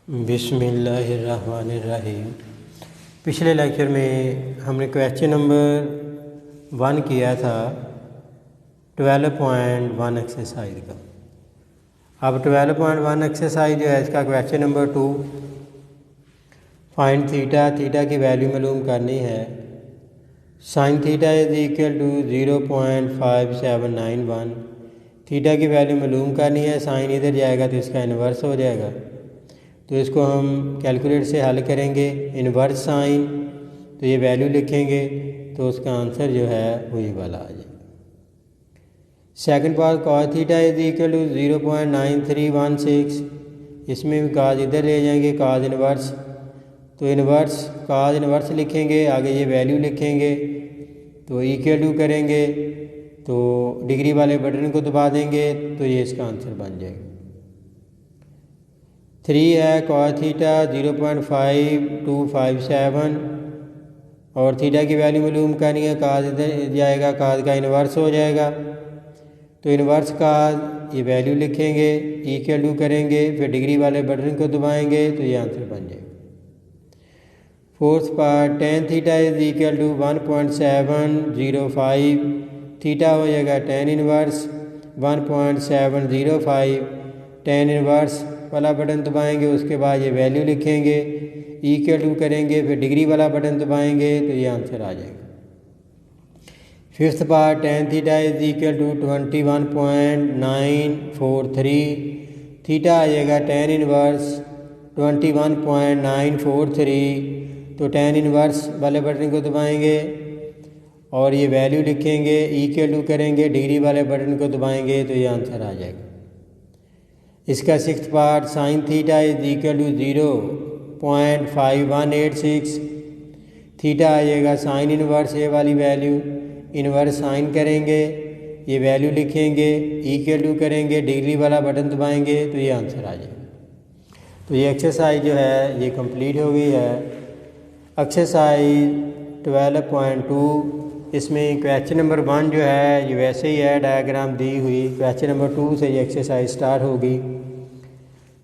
बिस्मिल्लाहिर्रहमानिर्रहीम। पिछले लेक्चर में हमने क्वेश्चन नंबर 1 किया था 12.1 एक्सरसाइज का। अब 12.1 एक्सरसाइज जो है इसका क्वेश्चन नंबर 2 फाइंड थीटा की वैल्यू मालूम करनी है। Sine theta is equal to 0.5791। थीटा की वैल्यू मालूम करनी है। साइन इधर जाएगा तो इसका इन्वर्स हो जाएगा, तो इसको हम कैलकुलेटर से हल करेंगे। इन्वर्स साइन तो ये वैल्यू लिखेंगे तो उसका आंसर जो है वही वाला आ जाएगा। Second part cos theta is equal to 0.9316। इसमें भी काज इधर ले जाएंगे, काज इन्वर्स, तो इन्वर्स काज इन्वर्स लिखेंगे, आगे ये वैल्यू लिखेंगे तो इक्वल टू करेंगे तो डिग्री वाले बटन को दबा देंगे तो ये इसका आंसर बन जाएगा। 3 है कॉस थीटा 0.5257 और थीटा की वैल्यू मालूम करनी है। काज इधर जाएगा, काज का इन्वर्स हो जाएगा, तो इन्वर्स काज ये वैल्यू लिखेंगे, इक्वल टू करेंगे, फिर डिग्री वाले बटन को दबाएंगे तो ये आंसर बन जाएगा। Fourth part tan theta is equal to 1.705। थीटा हो जाएगा टेन इन्वर्स 1.705। टेन इन्वर्स वाला बटन दबाएंगे, उसके बाद ये वैल्यू लिखेंगे, इक्वल टू करेंगे, फिर डिग्री वाला बटन दबाएंगे तो ये आंसर आ जाएगा। Fifth part tan theta is equal to 21.943। Theta आ जाएगा टेन इन्वर्स 21.943, तो टेन इन्वर्स वाले बटन को दबाएंगे और ये वैल्यू लिखेंगे, इक्वल टू करेंगे, डिग्री वाले बटन को दबाएंगे तो ये आंसर आ जाएगा। इसका sixth part sine theta is equal to 0.5186। Theta आ जाएगा साइन इन्वर्स ये वाली वैल्यू, इन्वर्स साइन करेंगे, ये वैल्यू लिखेंगे, इक्वल टू करेंगे, डिग्री वाला बटन दबाएंगे तो ये आंसर आ जाएगा। तो ये एक्सरसाइज जो है ये कंप्लीट हो गई है। एक्सरसाइज 12.2, इसमें क्वेश्चन नंबर 1 जो है ये वैसे ही है, डायग्राम दी हुई। क्वेश्चन नंबर 2 से ये एक्सरसाइज स्टार्ट होगी।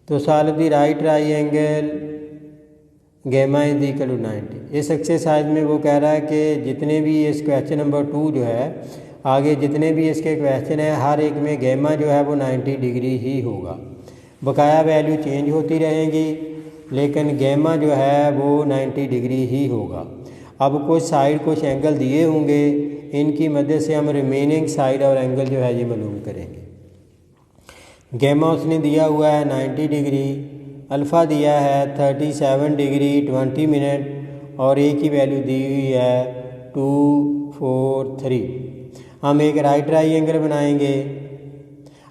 तो solve the right triangle gamma is equal to 90। इस एक्सरसाइज में वो कह रहा है कि जितने भी इस क्वेश्चन नंबर 2 जो है आगे जितने भी इसके क्वेश्चन हैं हर एक में गैमा जो है वो 90 डिग्री ही होगा। बकाया वैल्यू चेंज होती रहेंगी लेकिन गैमा जो है वो 90 डिग्री ही होगा। अब कुछ साइड कुछ एंगल दिए होंगे, इनकी मदद से हम रिमेनिंग साइड और एंगल जो है ये मालूम करेंगे। गैमा उसने दिया हुआ है 90 डिग्री, अल्फ़ा दिया है 37 डिग्री 20 मिनट और ए की वैल्यू दी हुई है 243। हम एक राइट ट्रायंगल बनाएंगे।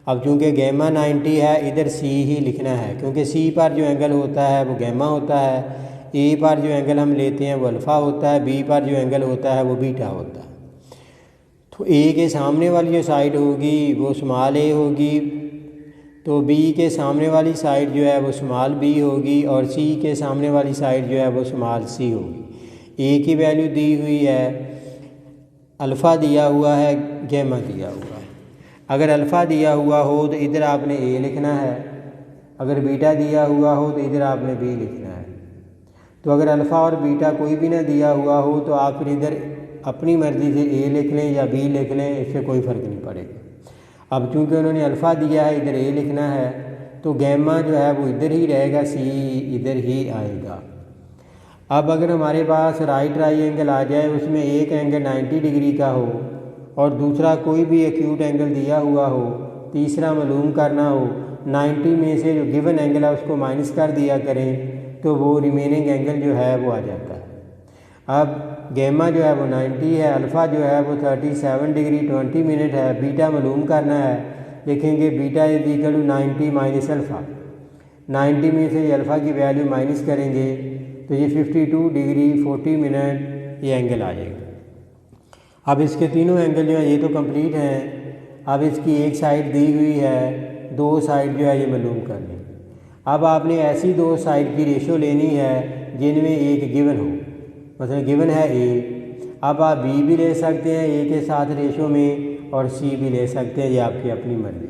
अब चूँकि गैमा 90 है इधर सी ही लिखना है, क्योंकि सी पर जो एंगल होता है वो गैमा होता है, ए पर जो एंगल हम लेते हैं वो अल्फ़ा होता है, बी पर जो एंगल होता है वो बीटा होता है। तो ए के सामने वाली जो साइड होगी वो स्मॉल ए होगी, तो बी के सामने वाली साइड जो है वो स्मॉल बी होगी और सी के सामने वाली साइड जो है वो स्मॉल सी होगी। ए की वैल्यू दी हुई है, अल्फ़ा दिया हुआ है, गैमा दिया हुआ है। अगर अल्फ़ा दिया हुआ हो तो इधर आपने ए लिखना है, अगर बीटा दिया हुआ हो तो इधर आपने बी लिखना है। तो अगर अल्फ़ा और बीटा कोई भी ना दिया हुआ हो तो आप फिर इधर अपनी मर्ज़ी से ए लिख लें या बी लिख लें, इससे कोई फ़र्क नहीं पड़ेगा। अब चूँकि उन्होंने अल्फ़ा दिया है इधर ए लिखना है तो गैमा जो है वो इधर ही रहेगा, सी इधर ही आएगा। अब अगर हमारे पास राइट ट्रायंगल आ जाए उसमें एक एंगल 90 डिग्री का हो और दूसरा कोई भी एक्यूट एंगल दिया हुआ हो, तीसरा मालूम करना हो, 90 में से जो गिवन एंगल है उसको माइनस कर दिया करें तो वो रिमेनिंग एंगल जो है वो आ जाता है। अब गैमा जो है वो 90 है, अल्फ़ा जो है वो 37 डिग्री 20 मिनट है, बीटा मालूम करना है। लिखेंगे beta is equal to 90 minus alpha. 90 में से अल्फ़ा की वैल्यू माइनस करेंगे तो ये 52 डिग्री 40 मिनट ये एंगल आ जाएगा। अब इसके तीनों एंगल जो है ये तो कंप्लीट हैं। अब इसकी एक साइड दी हुई है, दो साइड जो है ये मालूम करनी। अब आपने ऐसी दो साइड की रेशो लेनी है जिनमें एक गिवन हो, मतलब गिवन है ए। अब आप बी भी ले सकते हैं ए के साथ रेशो में और सी भी ले सकते हैं, ये आपकी अपनी मर्ज़ी।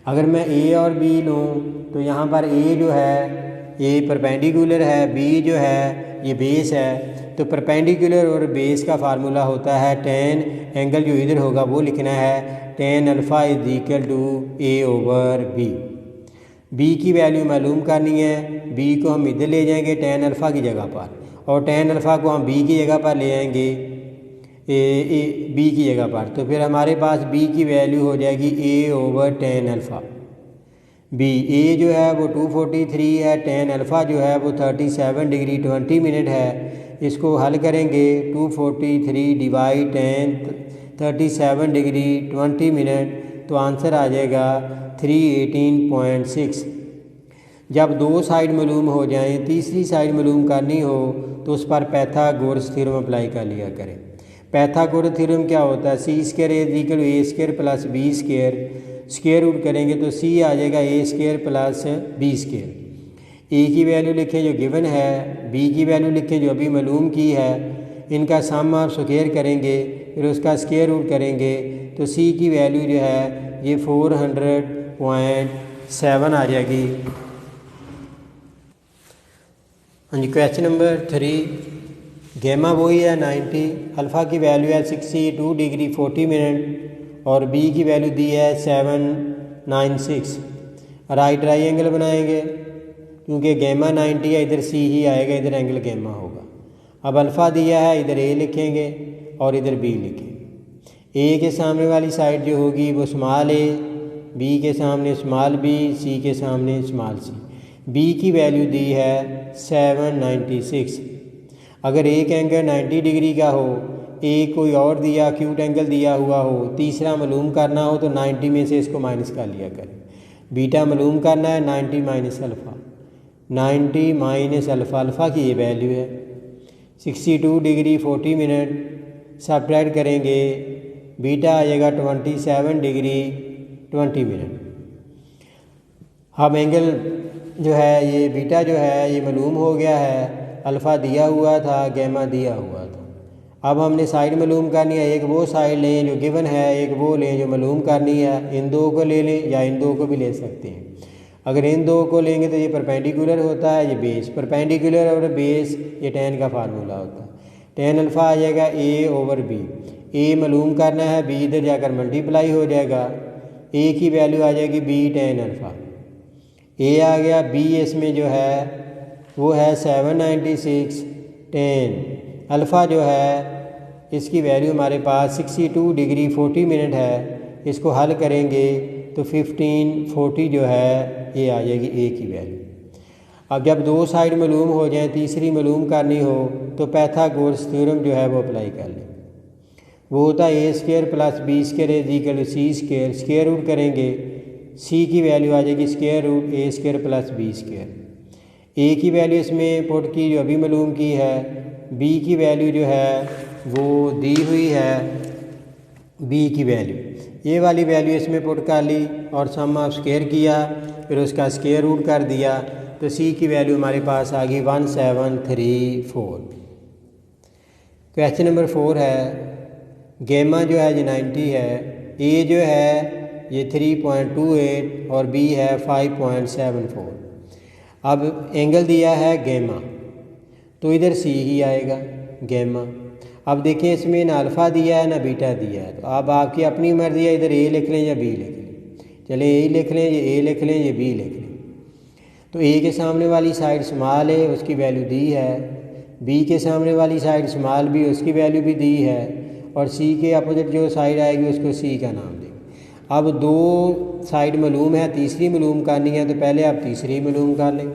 अगर मैं ए और बी लूँ तो यहाँ पर ए जो है ये परपेंडिकुलर है, बी जो है ये बेस है। तो परपेंडिकुलर और बेस का फार्मूला होता है टेन एंगल जो इधर होगा वो लिखना है tan alpha is equal to A over B. B की वैल्यू मालूम करनी है, बी को हम इधर ले जाएंगे टेन अल्फ़ा की जगह पर, और टेन अल्फ़ा को हम बी की जगह पर ले आएंगे बी की जगह पर। तो फिर हमारे पास बी की वैल्यू हो जाएगी ए ओवर टेन अल्फ़ा। बी ए जो है वो 243 है, टेन अल्फ़ा जो है वो 37 डिग्री 20 मिनट है। इसको हल करेंगे 243 डिवाइड 10 37 डिग्री 20 मिनट, तो आंसर आ जाएगा 318.6। जब दो साइड मालूम हो जाएं, तीसरी साइड मालूम करनी हो तो उस पर पाइथागोरस थ्योरम अप्लाई कर लिया करें। पाइथागोरस थ्योरम क्या होता है, C square is equal to A square plus B square, square root करेंगे तो सी आ जाएगा A square plus B square. A की वैल्यू लिखें जो गिवन है, बी की वैल्यू लिखें जो अभी मालूम की है, इनका सम आप स्क्वायर करेंगे फिर उसका स्क्वायर रूट करेंगे तो सी की वैल्यू जो है ये 400.7 आ जाएगी। हाँ जी, क्वेश्चन नंबर 3, गेमा वही है 90, अल्फ़ा की वैल्यू है 62 डिग्री 40 मिनट और बी की वैल्यू दी है 796। राइट ट्राइंगल बनाएंगे, क्योंकि गेमा 90 है, इधर सी ही आएगा, इधर एंगल गेमा होगा। अब अल्फ़ा दिया है, इधर ए लिखेंगे और इधर बी लिखेंगे। ए के सामने वाली साइड जो होगी वो स्मॉल ए, बी के सामने स्मॉल बी, सी के सामने स्मॉल सी। बी की वैल्यू दी है 796। अगर एक एंगल 90 डिग्री का हो, एक कोई और दिया एक्यूट एंगल दिया हुआ हो, तीसरा मालूम करना हो तो 90 में से इसको माइनस कर लिया करें। बीटा मालूम करना है 90 minus alpha, 90 minus alpha, alpha की ये वैल्यू है 62 डिग्री 40 मिनट, सब्ट्रैक्ट करेंगे बीटा आ जाएगा 27 डिग्री 20 मिनट। अब एंगल जो है ये बीटा जो है ये मालूम हो गया है, अल्फ़ा दिया हुआ था, गैमा दिया हुआ था। अब हमने साइड मालूम करनी है, एक वो साइड लें जो गिवन है, एक वो लें जो मालूम करनी है। इन दो को ले लें या इन दो को भी ले सकते हैं। अगर इन दो को लेंगे तो ये परपेंडिकुलर होता है, ये बेस, परपेंडिकुलर और बेस ये टेन का फार्मूला होता है। टेन अल्फ़ा आ जाएगा ए ओवर बी, ए मालूम करना है, बी इधर जाकर मल्टीप्लाई हो जाएगा, ए की वैल्यू आ जाएगी बी टेन अल्फ़ा, ए आ गया, बी इसमें जो है वो है 796, टेन अल्फ़ा जो है इसकी वैल्यू हमारे पास 62 डिग्री 40 मिनट है। इसको हल करेंगे तो 1540 जो है ये आ जाएगी ए की वैल्यू। अब जब दो साइड मालूम हो जाए, तीसरी मालूम करनी हो तो पाइथागोरस थ्योरम जो है वो अप्लाई कर लें। वो होता है A square plus B square is equal to C square, square root करेंगे, सी की वैल्यू आ जाएगी square root A square plus B square. A की वैल्यू इसमें पुट की जो अभी मालूम की है, बी की वैल्यू जो है वो दी हुई है, बी की वैल्यू, ये वाली वैल्यू इसमें पुट कर ली और सम ऑफ स्क्वायर किया, फिर उसका स्क्वायर रूट कर दिया, तो सी की वैल्यू हमारे पास आ गई 1734। क्वेश्चन नंबर 4 है, गेमा जो है ये 90 है, ए जो है ये 3.28 और बी है 5.74। अब एंगल दिया है गेमा, तो इधर सी ही आएगा गेमा। अब देखें इसमें ना अल्फ़ा दिया है ना बीटा दिया है, तो अब आपकी अपनी मर्ज़ी है, इधर ए लिख लें या बी लिख लें। चले ए लिख लें, ये ए लिख लें, ये बी लिख लें। तो ए के सामने वाली साइड स्मॉल है, उसकी वैल्यू दी है, बी के सामने वाली साइड स्मॉल बी, उसकी वैल्यू भी दी है, और सी के अपोजिट जो साइड आएगी उसको सी का नाम दें। अब दो साइड मालूम है, तीसरी मालूम करनी है, तो पहले आप तीसरी मालूम कर लें।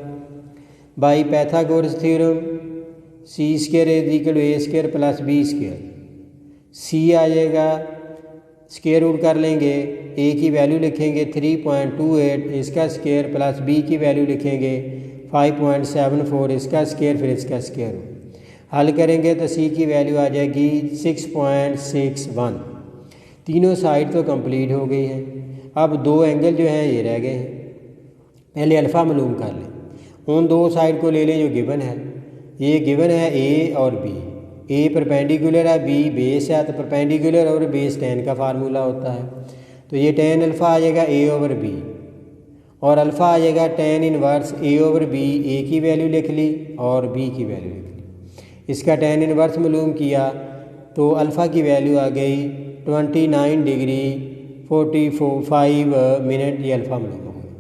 By Pythagoras theorem C square is equal to A square plus B square, C आ जाएगा, स्क्वायर रूट कर लेंगे, ए की वैल्यू लिखेंगे 3.28, इसका स्क्वायर प्लस बी की वैल्यू लिखेंगे 5.74, इसका स्क्वायर फिर इसका स्क्वायर रूट। हल करेंगे तो सी की वैल्यू आ जाएगी 6.61। तीनों साइड तो कंप्लीट हो गई हैं। अब दो एंगल जो हैं ये रह गए हैं। पहले अल्फ़ा मालूम कर लें, उन दो साइड को ले लें जो गिवन है। ये गिवन है ए और बी, ए परपेंडिकुलर है, बी बेस है, तो परपेंडिकुलर और बेस टेन का फार्मूला होता है। तो ये टेन अल्फ़ा आ जाएगा ए ओवर बी, और अल्फ़ा आ जाएगा tan inverse a over b, a की वैल्यू लिख ली और b की वैल्यू लिख ली। इसका tan इनवर्स मालूम किया तो अल्फ़ा की वैल्यू आ गई 29 डिग्री 45 मिनट, ये अल्फ़ा मालूम हो गया।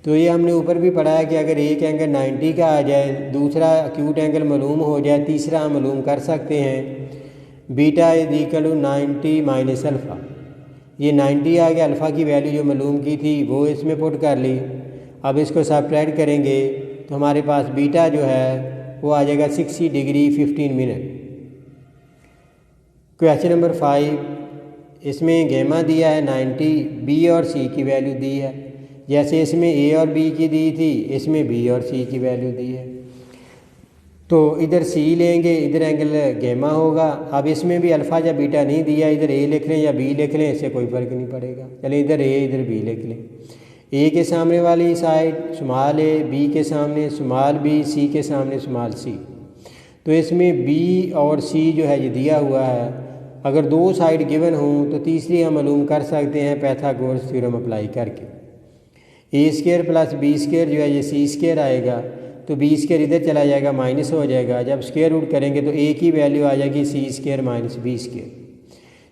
तो ये हमने ऊपर भी पढ़ा है कि अगर एक एंगल 90 का आ जाए, दूसरा एक्यूट एंगल मालूम हो जाए, तीसरा हम मालूम कर सकते हैं beta is equal to 90 minus alpha. ये 90 आ गया, अल्फ़ा की वैल्यू जो मालूम की थी वो इसमें पुट कर ली। अब इसको सब्ट्रैक्ट करेंगे तो हमारे पास बीटा जो है वो आ जाएगा 60 डिग्री 15 मिनट। क्वेश्चन नंबर 5, इसमें गेमा दिया है 90, बी और सी की वैल्यू दी है। जैसे इसमें ए और बी की दी थी, इसमें बी और सी की वैल्यू दी है। तो इधर सी लेंगे, इधर एंगल गेमा होगा। अब इसमें भी अल्फ़ा या बीटा नहीं दिया, इधर ए लिख लें या बी लिख लें, इससे कोई फ़र्क नहीं पड़ेगा। चलिए इधर ए इधर बी लिख लें। ए के सामने वाली साइड स्मॉल ए, बी के सामने स्मॉल बी, सी के सामने स्मॉल सी। तो इसमें बी और सी जो है ये दिया हुआ है। अगर दो साइड गिवन हों तो तीसरी हम मालूम कर सकते हैं पाइथागोरस थ्योरम अप्लाई करके। ए स्क्वायर प्लस बी स्क्वायर जो है ये सी स्क्वायर आएगा, तो बी स्क्वायर इधर चला जाएगा, माइनस हो जाएगा। जब स्क्वायर रूट करेंगे तो ए की वैल्यू आ जाएगी C square minus B square.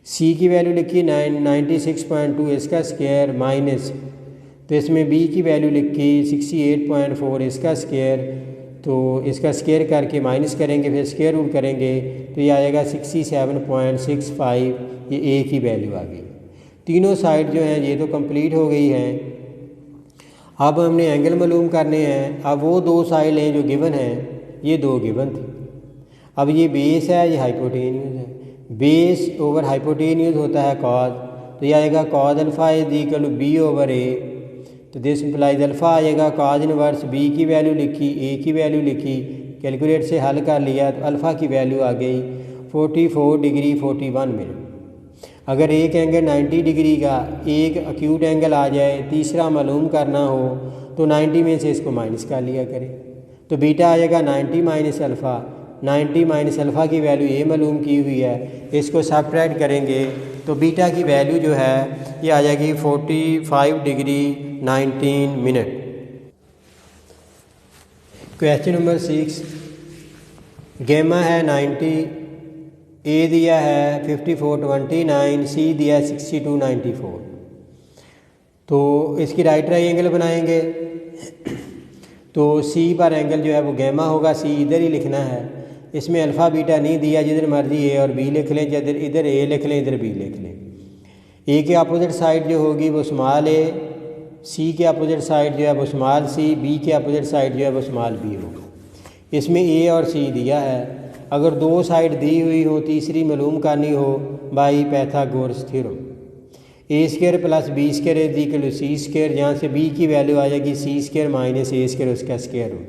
C की वैल्यू लिखी 96.2 इसका स्क्वायर माइनस, तो इसमें बी की वैल्यू लिखी 68.4 इसका स्क्वायर, तो इसका स्क्वायर करके माइनस करेंगे, फिर स्क्वायर रूट करेंगे तो ये आएगा 67.65। ये ए की वैल्यू आ गई। तीनों साइड जो हैं ये तो कंप्लीट हो गई हैं। अब हमने एंगल मालूम करने हैं। अब वो दो साइड हैं जो गिवन हैं, ये दो गिवन थी। अब ये बेस है, ये हाइपोटेन्यूज है। बेस ओवर हाइपोटेन्यूज होता है कॉज, तो ये आएगा cos alpha is equal to B over A. तो दिस इम्प्लाइज अल्फ़ा आएगा कॉज इनवर्स, बी की वैल्यू लिखी, ए की वैल्यू लिखी, कैलकुलेट से हल कर लिया तो अल्फ़ा की वैल्यू आ गई 44 डिग्री 41 मिनट। अगर एक एंगल 90 डिग्री का एक एक्यूट एंगल आ जाए, तीसरा मालूम करना हो तो 90 में से इसको माइनस कर लिया करें, तो बीटा आएगा 90 माइनस अल्फ़ा। 90 माइनस अल्फ़ा की वैल्यू ये मालूम की हुई है, इसको सब्ट्रैक्ट करेंगे तो बीटा की वैल्यू जो है ये आ जाएगी 45 डिग्री 19 मिनट। क्वेश्चन नंबर 6, गेमा है 90, ए दिया है 5429, सी दिया है 6294। तो इसकी राइट ट्रायंगल बनाएंगे तो सी पर एंगल जो है वो गेमा होगा, सी इधर ही लिखना है। इसमें अल्फ़ा बीटा नहीं दिया, जिधर मर्जी ए और बी लिख लें, जिधर इधर ए लिख लें इधर बी लिख लें। ए के अपोजिट साइड जो होगी वो स्मॉल ए, सी के अपोजिट साइड जो है वो स्मॉल सी, बी के अपोजिट साइड जो है वो स्मॉल बी होगा। इसमें ए और सी दिया है। अगर दो साइड दी हुई हो, तीसरी मालूम करनी हो by Pythagoras theorem. A square plus B square is equal to C square, जहाँ से बी की वैल्यू आ जाएगी C square minus A square उसका स्क्वायर रूट।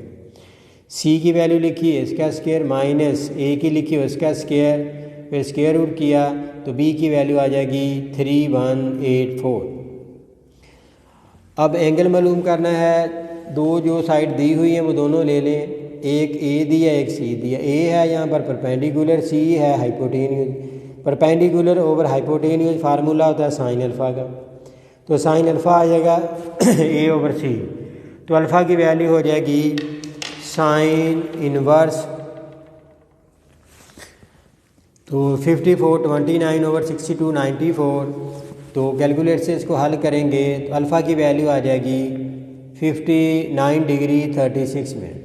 सी की वैल्यू लिखी इसका स्क्वायर माइनस ए की लिखी उसका स्क्वायर, फिर स्क्वायर रूट किया तो बी की वैल्यू आ जाएगी 3184। अब एंगल मालूम करना है, दो जो साइड दी हुई हैं वो दोनों ले लें। एक ए दिया एक सी दिया। ए है यहाँ पर परपेंडिकुलर, सी है hypotenuse. Perpendicular over hypotenuse formula होता है साइन अल्फ़ा का, तो साइन अल्फ़ा आ जाएगा ए ओवर सी। तो अल्फ़ा की वैल्यू हो जाएगी साइन इनवर्स, तो 5429 ओवर 6294। तो कैलकुलेट से इसको हल करेंगे तो अल्फ़ा की वैल्यू आ जाएगी 59 डिग्री 36 मिनट।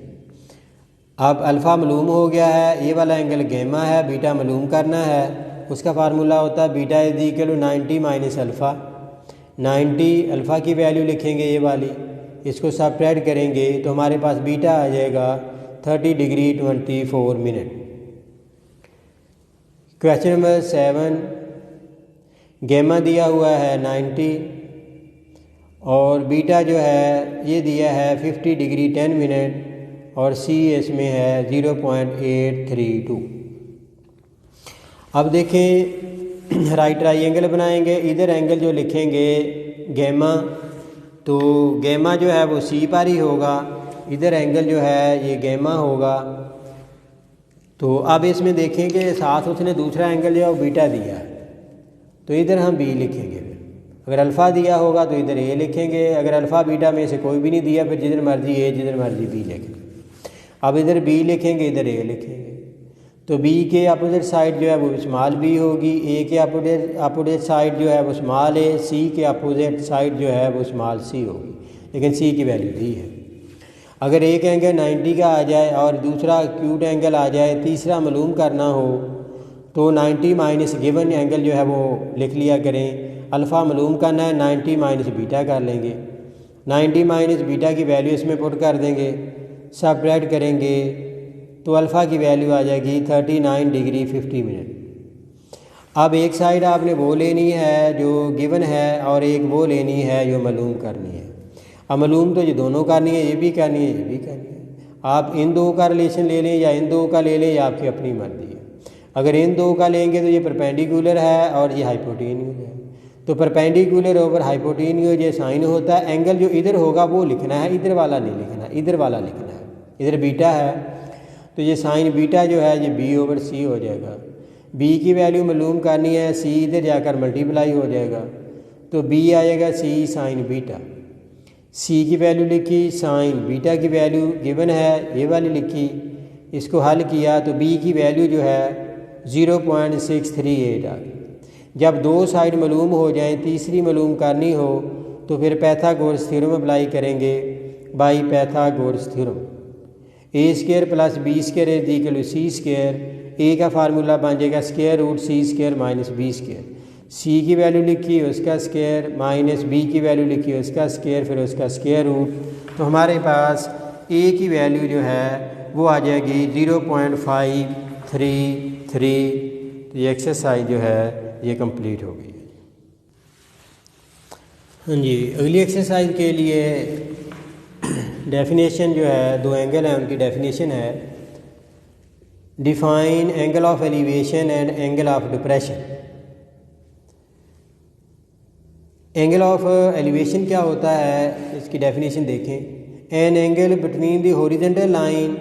अब अल्फ़ा मालूम हो गया है, ये वाला एंगल गेमा है, बीटा मालूम करना है। उसका फार्मूला होता है beta is equal to 90 minus alpha. 90 alpha की वैल्यू लिखेंगे ये वाली, इसको सब्ट्रैक्ट करेंगे तो हमारे पास बीटा आ जाएगा 30 डिग्री 24 मिनट। क्वेश्चन नंबर 7, गेमा दिया हुआ है 90 और बीटा जो है ये दिया है 50 डिग्री 10 मिनट और सी इसमें है 0.832। अब देखें राइट ट्रायंगल बनाएंगे। इधर एंगल जो लिखेंगे गेमा, तो गेमा जो है वो सी पर ही होगा, इधर एंगल जो है ये गेमा होगा। तो अब इसमें देखें कि साथ उसने दूसरा एंगल जो है वो बीटा दिया है, तो इधर हम बी लिखेंगे। अगर अल्फ़ा दिया होगा तो इधर ए लिखेंगे, अगर अल्फ़ा बीटा में से कोई भी नहीं दिया फिर जिधर मर्जी ए जिधर मर्जी बी लिखेंगे। अब इधर बी लिखेंगे, इधर ए लिखेंगे, तो बी के अपोजिट साइड जो है वो स्मॉल बी होगी, ए के अपोजिट साइड जो है वो स्मॉल ए, सी के अपोजिट साइड जो है वो स्मॉल सी होगी, लेकिन सी की वैल्यू दी है। अगर एक एंगल 90 का आ जाए और दूसरा एक्यूट एंगल आ जाए, तीसरा मालूम करना हो तो 90 माइनस गिवन एंगल जो है वो लिख लिया करें। अल्फ़ा मालूम करना है, 90 माइनस बीटा कर लेंगे, 90 माइनस बीटा की वैल्यू इसमें पुट कर देंगे, सबट्रैक्ट करेंगे तो अल्फ़ा की वैल्यू आ जाएगी 39 डिग्री 50 मिनट। अब एक साइड आपने वो लेनी है जो गिवन है और एक वो लेनी है जो मालूम करनी है। अब मालूम तो ये दोनों करनी है, ये भी करनी है, ये भी करनी है। आप इन दो का रिलेशन ले लें या इन दो का ले लें, या आपकी अपनी मर्जी है। अगर इन दो का लेंगे तो ये परपेंडिकुलर है और ये हाइपोटेन्यूज है, तो परपेंडिकुलर ओवर हाइपोटेन्यूज ये साइन होता है। एंगल जो इधर होगा वो लिखना है, इधर वाला नहीं लिखना, इधर वाला लिखना है। इधर बीटा है तो ये साइन बीटा जो है ये बी ओवर सी हो जाएगा। बी की वैल्यू मालूम करनी है, सी इधर जाकर मल्टीप्लाई हो जाएगा, तो बी आएगा सी साइन बीटा। सी की वैल्यू लिखी, साइन बीटा की वैल्यू गिवन है ये वाली लिखी, इसको हल किया तो बी की वैल्यू जो है 0.638 आ गई। जब दो साइड मालूम हो जाएं, तीसरी मालूम करनी हो तो फिर पैथागोरस थ्योरम अप्लाई करेंगे by Pythagoras theorem. A square plus B square is equal to C square. A का फार्मूला बन जाएगा square root C square minus B square. C की वैल्यू लिखी उसका स्क्वायर माइनस बी की वैल्यू लिखी उसका स्क्वायर, फिर उसका स्क्वायर रूट, तो हमारे पास ए की वैल्यू जो है वो आ जाएगी 0.533। तो ये एक्सरसाइज जो है ये कंप्लीट हो गई। हाँ जी, अगली एक्सरसाइज के लिए डेफिनेशन जो है, दो एंगल है उनकी डेफिनेशन है, define angle of elevation and angle of depression. Angle of elevation क्या होता है, इसकी डेफिनेशन देखें। An angle between the horizontal line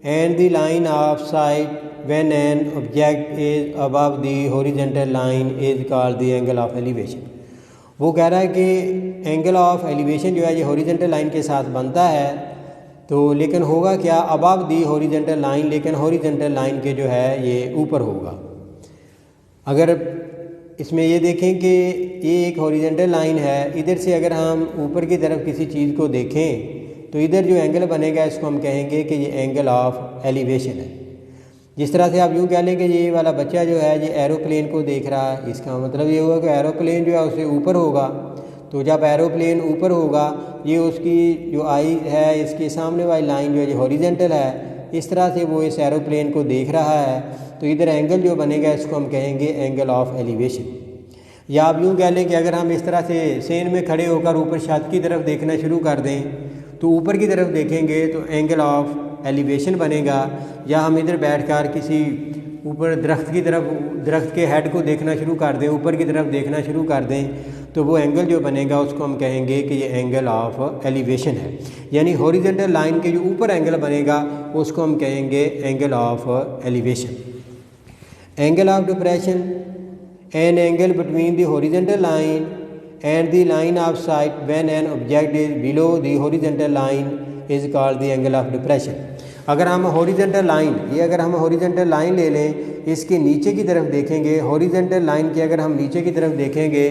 and the line of site when an object is above the horizontal line is called the angle of elevation. वो कह रहा है कि एंगल ऑफ एलिवेशन जो है ये हॉरिजॉन्टल लाइन के साथ बनता है, तो लेकिन होगा क्या, अबव दी हॉरिजॉन्टल लाइन, लेकिन हॉरिजॉन्टल लाइन के जो है ये ऊपर होगा। अगर इसमें ये देखें कि ये एक हॉरिजॉन्टल लाइन है, इधर से अगर हम ऊपर की तरफ किसी चीज़ को देखें तो इधर जो एंगल बनेगा इसको हम कहेंगे कि ये एंगल ऑफ एलिवेशन है। जिस तरह से आप यूँ कह लें कि ये वाला बच्चा जो है ये एरोप्लेन को देख रहा है, इसका मतलब ये होगा कि एरोप्लेन जो है उससे ऊपर होगा। तो जब एरोप्लेन ऊपर होगा, ये उसकी जो आई है इसके सामने वाली लाइन जो है ये हॉरिजॉन्टल है, इस तरह से वो इस एरोप्लेन को देख रहा है, तो इधर एंगल जो बनेगा इसको हम कहेंगे एंगल ऑफ एलिवेशन। या आप यूँ कह लें कि अगर हम इस तरह से सेन में खड़े होकर ऊपर छत की तरफ देखना शुरू कर दें तो ऊपर की तरफ देखेंगे तो एंगल ऑफ एलिवेशन बनेगा। या हम इधर बैठकर किसी ऊपर दरख्त की तरफ, दरख्त के हेड को देखना शुरू कर दें, ऊपर की तरफ देखना शुरू कर दें, तो वो एंगल जो बनेगा उसको हम कहेंगे कि ये एंगल ऑफ एलिवेशन है। यानी हॉरिजॉन्टल लाइन के जो ऊपर एंगल बनेगा उसको हम कहेंगे angle of elevation. Angle of depression, an angle between the horizontal line and the line of site when an object is below the horizontal line is called the angle of depression. अगर हम horizontal line, ये अगर हम horizontal line ले लें, इसके नीचे की तरफ देखेंगे, हॉरिजॉन्टल लाइन के अगर हम नीचे की तरफ देखेंगे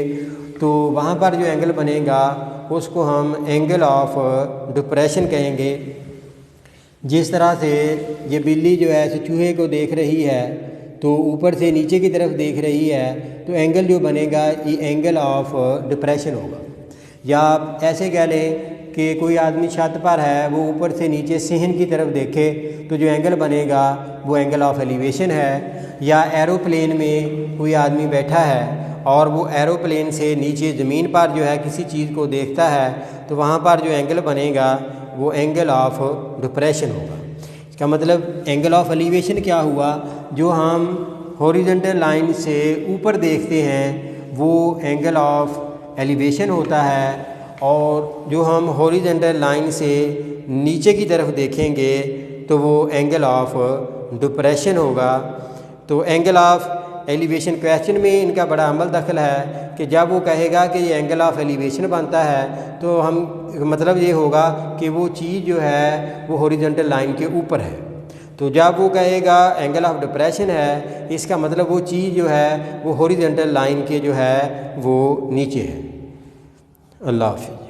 तो वहाँ पर जो एंगल बनेगा उसको हम एंगल ऑफ डिप्रेशन कहेंगे। जिस तरह से ये बिल्ली जो है इस चूहे को देख रही है तो ऊपर से नीचे की तरफ देख रही है, तो एंगल जो बनेगा ये एंगल ऑफ डिप्रेशन होगा। या आप ऐसे कह लें कि कोई आदमी छत पर है, वो ऊपर से नीचे सहन की तरफ देखे तो जो एंगल बनेगा वो एंगल ऑफ एलिवेशन है। या एरोप्लेन में कोई आदमी बैठा है और वो एरोप्लेन से नीचे ज़मीन पर जो है किसी चीज़ को देखता है, तो वहाँ पर जो एंगल बनेगा वो एंगल ऑफ डिप्रेशन होगा। इसका मतलब एंगल ऑफ एलिवेशन क्या हुआ, जो हम हॉरिजॉन्टल लाइन से ऊपर देखते हैं वो एंगल ऑफ एलिवेशन होता है, और जो हम हॉरिजॉन्टल लाइन से नीचे की तरफ देखेंगे तो वो एंगल ऑफ डिप्रेशन होगा। तो एंगल ऑफ एलिवेशन क्वेश्चन में इनका बड़ा अमल दखल है कि जब वो कहेगा कि ये एंगल ऑफ एलिवेशन बनता है तो हम मतलब ये होगा कि वो चीज़ जो है वो हॉरिजॉन्टल लाइन के ऊपर है। तो जब वो कहेगा एंगल ऑफ डिप्रेशन है, इसका मतलब वो चीज़ जो है वो हॉरिजॉन्टल लाइन के जो है वो नीचे है। अल्लाह हाफ़िज़।